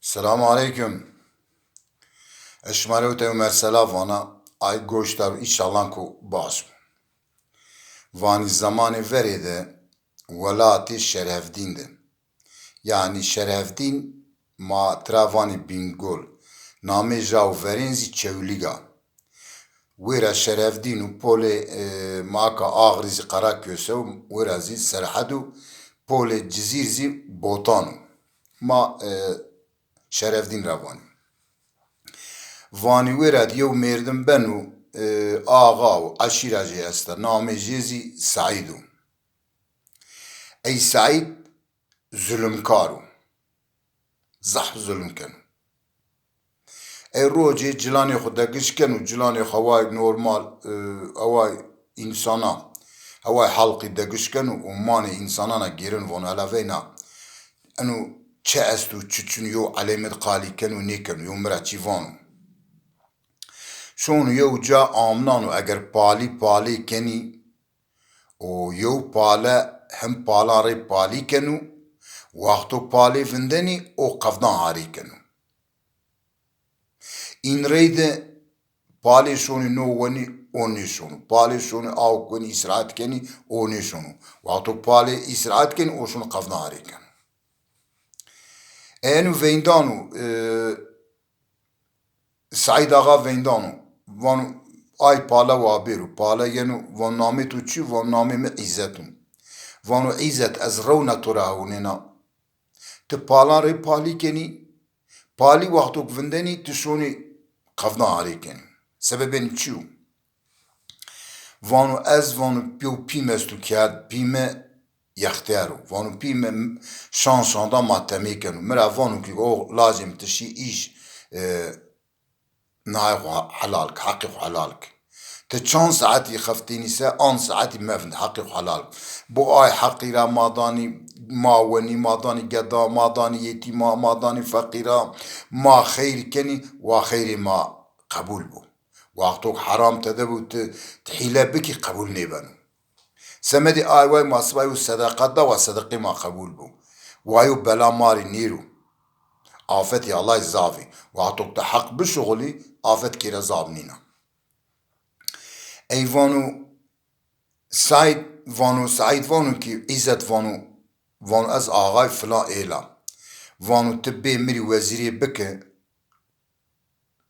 السلام عليكم. اشمروت مرسلا وانا ay goştar inşallah ku baş. Vani zamanı veride velati şerefdinde. Yani şerefdin ma travani bingol. Name jav verenzi çevliga. Wera şerefdin u pole maka ağrizi karaköse wera zi serhadu pole cizirzi botanu. Ma şerefdin ravani. Vani wera diyo merdim benu ağa و عشیره جه است نام جیزی سعیدو ای سعید ظلم کارو زح ظلم کنو ای روجه جلانی خود دگش کنو جلانی خوای نورمال اوای انسانا اوای حلقی دگش کنو و مانی انسانانا گیرن وان علاوینا انو چه استو چچونیو علامت قالی کنو نیکنو یو مرا چیوانو شون یو جا آمنانو اگر پالی کنی و یو پاله هم پالا ری پالی کنو وقتو پالی فندنی او قفدان هاری کنو این رید پالی شونی نو ونی اونی شونو پالی شونی آو کنی اسرات کنی اونی شونو وقتو پالی اسرات کنی او شونو قفدان هاری کنو اینو ویندانو سعید آقا ویندانو وانو ay pala wa biru pala yenu van name tu çi van name me izzetun vanu izzet ez revna tu rahunina te pala re pali keni pali vaktuk vindeni te şoni kavna hariken sebeben çiu vanu ez vanu piu pimes tu kâd pime yaxtiyaru vanu pime şansanda matemi kenu mera vanu ki o lazım tişi iş ناي حلالك حقي حلالك تشان ساعتي خفتيني سا ان ساعتي ما فهمت حقي حلالك بو اي حقي لا ما داني ما وني ما داني قدا ما داني يتيما ما داني فقيرا ما خير كني وخير ما قبول بو وقتك حرام تدبو تحيلا بكي قبول نيبانو سمدي اي واي ما سواي الصدقات دا وصدقي ما قبول بو وايو بلا ماري نيرو آفتي الله الزافي وعطوك تحق بشغلي آفت كيرا زابنينا اي فانو سعيد فانو كي عزت فانو از آغاي فلان ايلا فانو تبي مري وزيري بك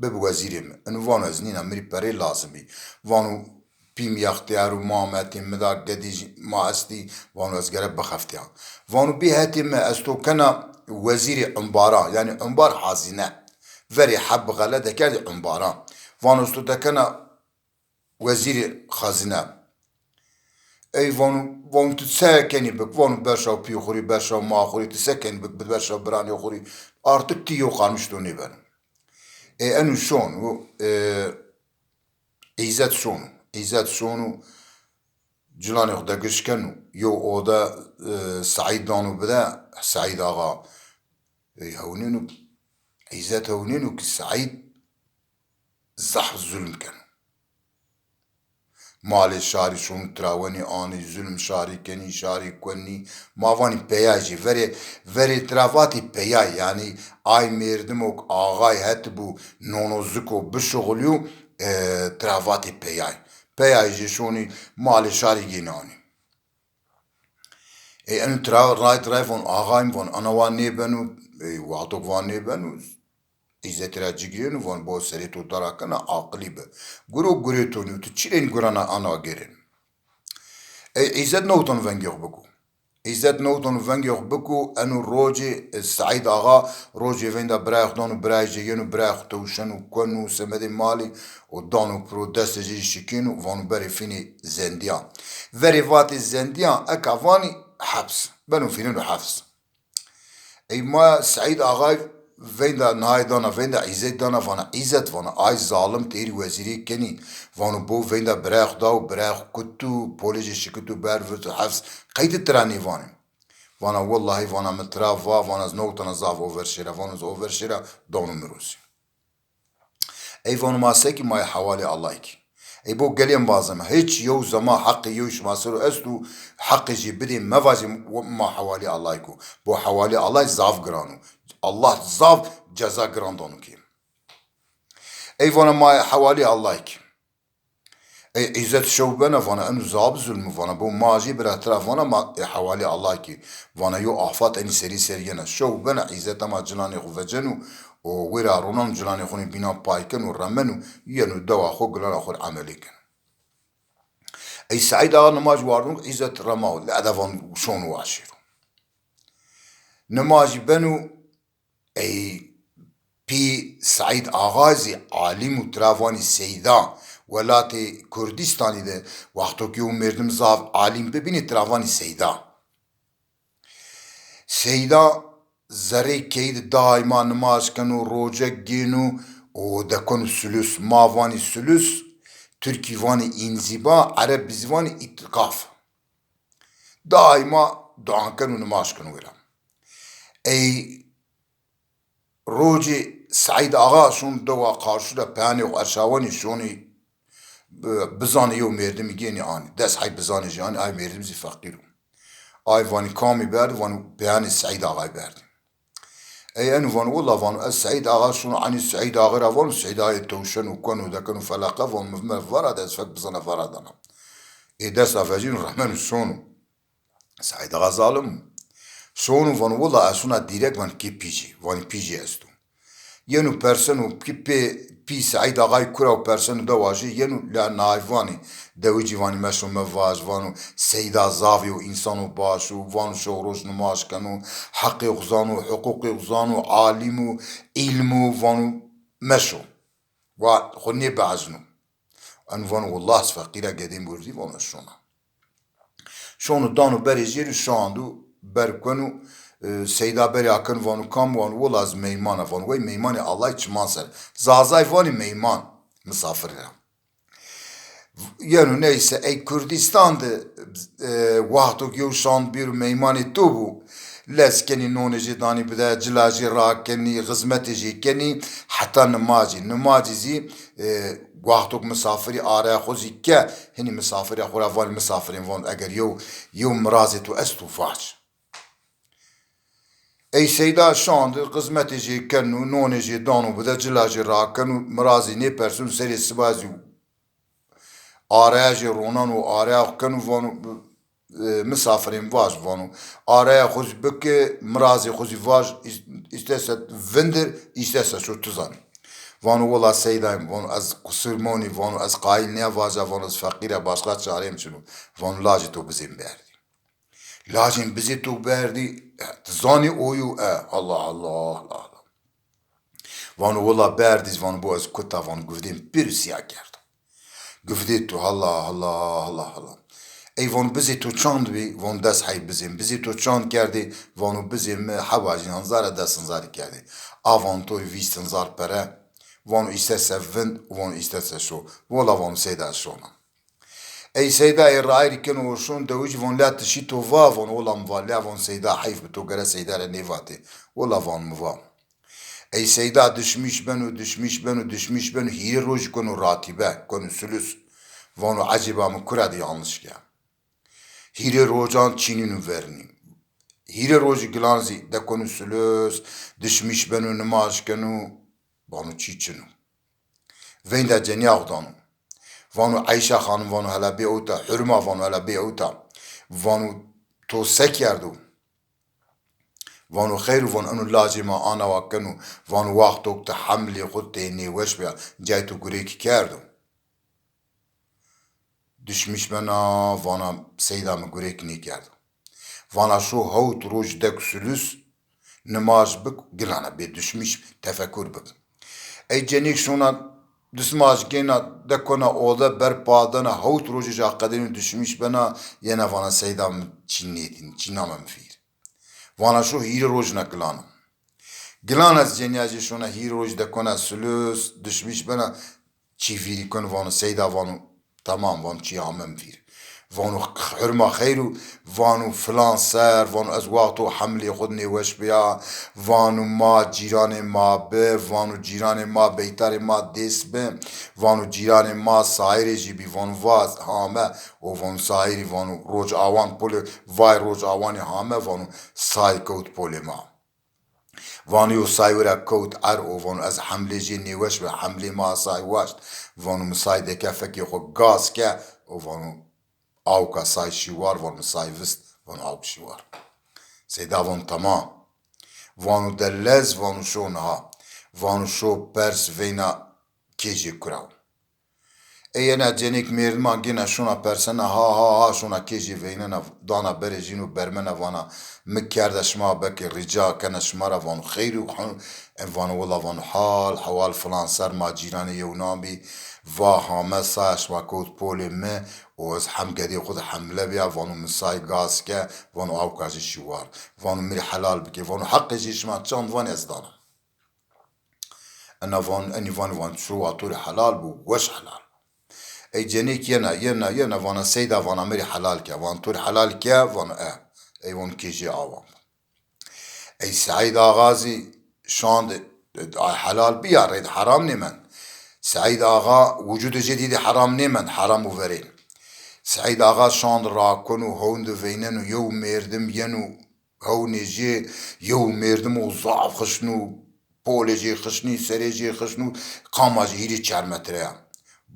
وزيري انو فانو ازنينا مري بري لازمي فانو بيم يختيارو مامتي مدا قديج ما استي فانو ازقرب بخفتيها فانو بيهاتي ما استو كنا وزيري انبارا يعني انبار حازنة فري حب غلطة كارد انبارا فانوستو تكنا وزيري خازنة اي فانو تساكني بك فانو برشا بيو خوري برشا ما خوري تساكني بك برشا براني خوري ارتك تيو قانشتو نيبان اي انو شون ايزات شونو جلاني خدا قشكنو يو اودا سعيد دانو بدا سعيد آغا هونينو عزت هونينو كسعيد زح ظلم كانو مالي شاري شون تراوني آني ظلم شاري كني شاري كوني مافاني بياجي فري ترافاتي بياي يعني اي ميردموك آغاي هتبو نونوزكو بشغليو ترافاتي بياجي شوني مالي شاري جيناني اي انو رايت رايفون آغايم فون انا وان نيبنو وعطوك وان نيبنو عزت را جگرین وان با سری تو دارا کنا عقلی به گروه تونیو تو چیلین گرانا آنا گرین عزت نوتون ونگیخ بکو عزت نوتون ونگیخ بکو انو روجی سعید آغا روجی ویندا برای خدانو برای جگینو برای خطوشنو کنو سمد مالی و دانو پرو دست جی شکینو وانو بری فینی زندیان وری واتی زندیان اکا وانی حبس بنو فینو حبس ای ما سعید آغای ویندا نهای دانا ویندا عزت دانا وانا عزت وانا آی ظالم تیری وزیری کنی وانو بو ویندا برای خدا و برای کتو پولیجی شکتو برفتو حفظ قید ترانی وانم وانا والله وانا متراف وانا از نوتنا زاف اوورشیرا وانا از اوورشیرا دانو مروسی ای وانو ما سکی مای حوالی الله کی ای بو گلیم بازم هیچ یو زما حق یوش ماسرو استو حق جی بدی موازی ما حوالی الله کو بو حوالی الله زاف گرانو Allah zav ceza grandonu ki. Eyvana ma havali Allah ki. İzzet şovbena vana enu zab zulmü vana bu maji bir etraf vana ma havali Allah ki vana yo afat eni seri seriyena şovbena izzet ama cilani khuvecenu o vira ronan cilani khuni bina payken o ramenu yenu dava khu glana khu ameliken ey said ağa namaz vardım izzet ramav la adavan şonu vaşiru namaz benu ey pi Said Ağazi alim travani seyda velati Kürdistan'ı de vakto ki merdim zav alim bebini travani seyda. Seyda zare keyd daima namaz kanu roca ginu o da konu sülüs mavani sülüs Türki vani inziba Arap bizvani itikaf. Daima dua kanu namaz kanu vera. Ey روجي سعيد آغا شون دوا قارشو باني و ارشاواني شوني بزاني يو مردم يجيني آني دس حي بزاني جاني آي مردم زي فقيرو آي واني كامي برد وانو باني سعيد آغا برد اي انو وانو والله وانو السعيد آغا شون عني سعيد آغا وانو سعيد آغا توشن وكانو دكانو فلاقا وانو مفمر فرد دس فك بزانا فردانا اي دس افاجين رحمن شونو سعيد آغا ظالم شونو وانو والله اشونا ديريك وان كي بيجي وان بيجي استو ينو برسنو بي سعيد آغاي كورا و برسنو دواجي ينو لا نايفاني دوجي واني مشو مواج وانو سيدا زافي و انسانو باشو وانو شوروش نماش كانو حقي غزانو حقوقي غزانو عالمو علمو وانو مشو و خوني بعزنو انو وانو والله سفقيرا قديم بردي وانو شونو دانو بريزيرو شاندو بركونو Seyda beri akın vanu kam vanu volaz meymana vanu ve meymani Allah çiman ser. Zazay vani meyman misafirler. Yani neyse ey Kürdistan'da vahtu gevşan bir meymani tubu leskeni noneci dani bide cilacı rakeni hizmetici keni hatta namazi vahtu misafiri araya xuzi ke hini misafiri xura val misafirin van eğer yo mrazı tu estu faç. Ey seyda şandı hizmetici kenu noneci danu bide cilacı rakenu mrazi ne person seri sibazi araya ronan o araya kenu vanu misafirin vaj vanu araya xuz bike mrazi xuzi vaj istese vindir istese şu tuzan vanu valla seydayım vanu az kusurmoni vanu az qail ne vaja vanu az fakire başka çarem şunu vanu lacı to bizim berdi lacın bizi to berdi zani oyu Allah Allah Allah vanu valla berdiz vanu bu az kuta vanu guvdim bir siyah geldi guvdi to Allah Allah Allah Allah ey vanu bizi to çand bi vanu das hay bizim bizi to çand geldi vanu bizim havacın anzara dasın zar geldi avantor vistin zar pere vanu istese vind vanu istese şu valla vanu seyda şona ey seyda irayri kenu oşun devuci von la tşito va von olam va la von seyda hayf to gara seyda la nevati valla von mu va ey seyda düşmüş benu hiri roj konu ratibe konu sülüs vanu acaba mı kuradi yanlış ya hiri rojan çininu verni hiri roj glanzi de konu sülüs düşmüş benu namaz kenu vanu çiçinu venda cenyağdan vanu Ayşe hanım vanu hala beyuta hürma vanu hala beyuta vanu to sekyardu vanu khayru vanu anu lazima ana wakanu vanu waqtuk ta hamli khudteni washba jaytu gureki kardu düşmüş bana vana seydamı gurekini kardu vana şu havut roj deksülüs namaz bik gilana bir düşmüş tefekkür bik ey cenik şuna Düşmaz gena dekona oda berpadana havut roji jakadını düşmüş bana yine vana seydam çinnetin çinamam fir. Vana şu hiri rojna glanam. Glanas cenyacı şuna hiri roj dekona sülüs düşmüş bana çiviri kon vana seyda vanu tamam vanu çiyamam fir. vانو حرمة خيرو وانو فلان سر وانو از وقتو حملی خود نیوش بیا وانو ما جیران ما به وانو جیران ما بیتر ما دست به وانو جیران ما سایر جی بی وانو واز همه و وانو سایری وانو روج آوان پول وای روج آوانی همه وانو سای کوت پول ما وانو سایورا کوت ار او وانو از حمله جی نیوش و حمله ما سای واشت وانو مسای دکه فکی خو گاز که او وانو او کا سای شیوار وانو مسای وست وانو او شیوار سیدا وان تمام وانو دلز وانو شو نها وانو شو پرس وینا کیجی کراو اینا جنیک میرما گینا شونا پرسنا ها شونا کیجی وینا دانا برجینو برمنا وانا مکرد شما بک رجا کنا شمارا وانو خیر و وانو والله وانو حوال فلان سر ما جیران یونامی و همه ساش و کوت پول ما و از همگدی خود حمله بیا وانو مسای گاز که وانو اوکاجی شوار وانو میری حلال بکی وانو حق جیش ما چند وان از دانا انا وان شو اطول حلال بو وش حلال ای جنیک ینا وانا سیدا وانا میری حلال که وان طور حلال که وانا ای وان کیجی آوام ای سعید آغازی شاند حلال بیارید حرام نیمن سعید آغا وجود جدید حرام نیمن حرام وورین سعید آغا شاند راکن و هوند وینن و یو مردم ینو هونی جی یو مردم و ضعف خشنو پولجی خشنی سریجی خشنو قاماجی هیری 4 متره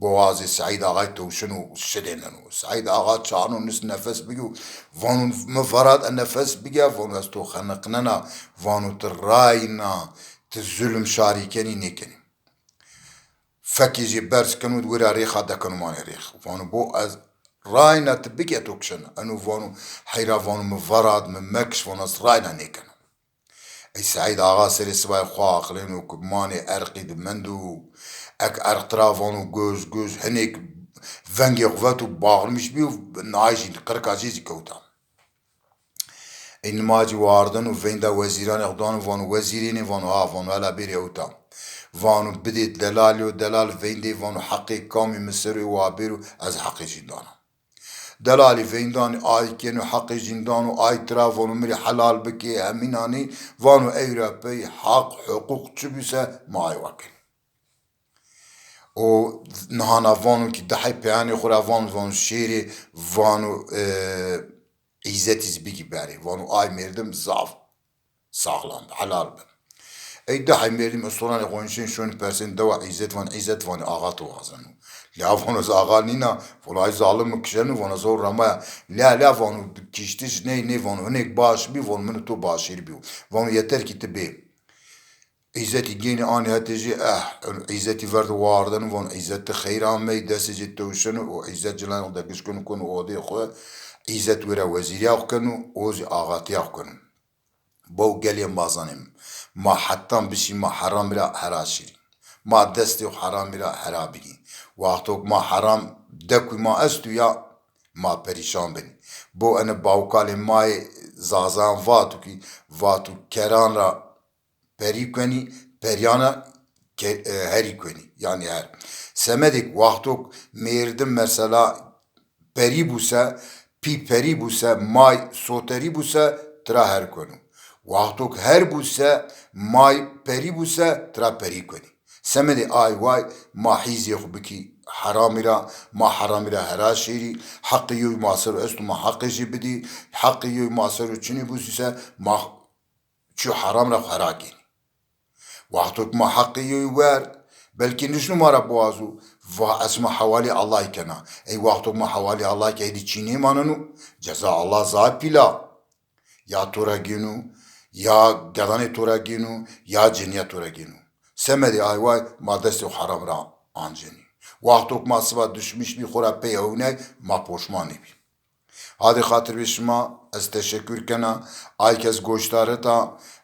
boğazı Said Ağay tavşını şedenen Said Ağa çağının nüs nefes bigu vanun mefarad nefes biga vanun asto xanaqnana vanu trayna tezulüm şarikeni nekeni fakici bers kanu dwira rixa da kanu mani rix vanu bo az rayna tbiga tokşan anu vanu hayra vanu mefarad memekş vanu rayna neken ای سعید آقا سری سوای خواه خلینو کبمانی ارقی دمندو اک ارقترافانو گوز هنیک ونگی قوتو باغلمش بیو نایجی قرق عزیزی کوتا این ماجی واردن و ویندا وزیران اقدان وانو وزیرین وانو وانو هلا بیری اوتا وانو بدید دلال ویندی وانو حقی کامی مصری وابیرو از حقی جیدانا دلالی ویندان آی کنو حق جندان و آی ترا وانو میری حلال بکی همینانی وانو ایراپی حق حقوق چو بیسه مای وکن و نهانا وانو که دحی پیانی خورا وانو شیری وانو عزتیز بگی بری وانو آی میردم زاف ساغلان حلال بن ای دحی میردم استران قوانشین شون پرسین دوا عزت وان آغا تو غازنو لا فانو زاغال نينا فلو هاي ظالم كشنو فانو زور رمايا لا فانو كيشتش ني فانو هنيك باش بي فانو منو تو باشير بيو فانو يتر كي تبي عزتي جيني اني هتجي عزتي فرد واردن فانو عزت خيران مي دس جي توشنو وعزت جلان ودقش كنو كنو اودي خو عزت ورا وزيريا كنو اوزي اغاتيا كنو بو قاليم بازانم ما حتى بشي ما حرام لا حراشيري ما دستي وحرام لا حرابي وقتوك ما حرام دكوي ما استو يا ما پریشان بني بو انا باوكالي ماي زازان واتو كران را پری کنی پریانا هری کنی yani her semedik vaqtok merdim mesela peri buse pi peri buse may soteri buse tra her konu vaqtok her buse may peri buse tra peri koni سمدي آي واي ما حيزي بكي حرامي را ما حرامي را هراشيري حقي يو ماسر استو ما حقي جي بدي حقي يو ماسر چني بوسيسا ما شو حرام را هراكين وقتك ما حقي يو وار بلكي نشنو مارا بوازو اسمع حوالي الله كنا اي وقتك ما حوالي الله كيدي چيني ماننو جزاء الله زاد بلا يا توراجينو يا قداني توراجينو يا جنيا توراجينو سمدي آي واي ما دستي حرام را آنجني وقتوك ما سوا düşmüş bir خورا پیونه ما پوشمانی بی هادي خاطر بي شما از تشکر کنا آي کس گوشتاره تا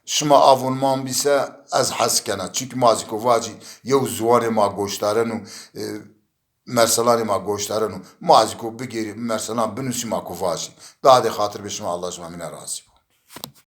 شما avunman bise az has kena çünkü maziko vaci yev zuwane ma گوشتارنو مرسلانی ما گوشتارنو maziko bigeri mersalan binusi ma kuvaci daha de خاطر بي شما Allah شما من راضي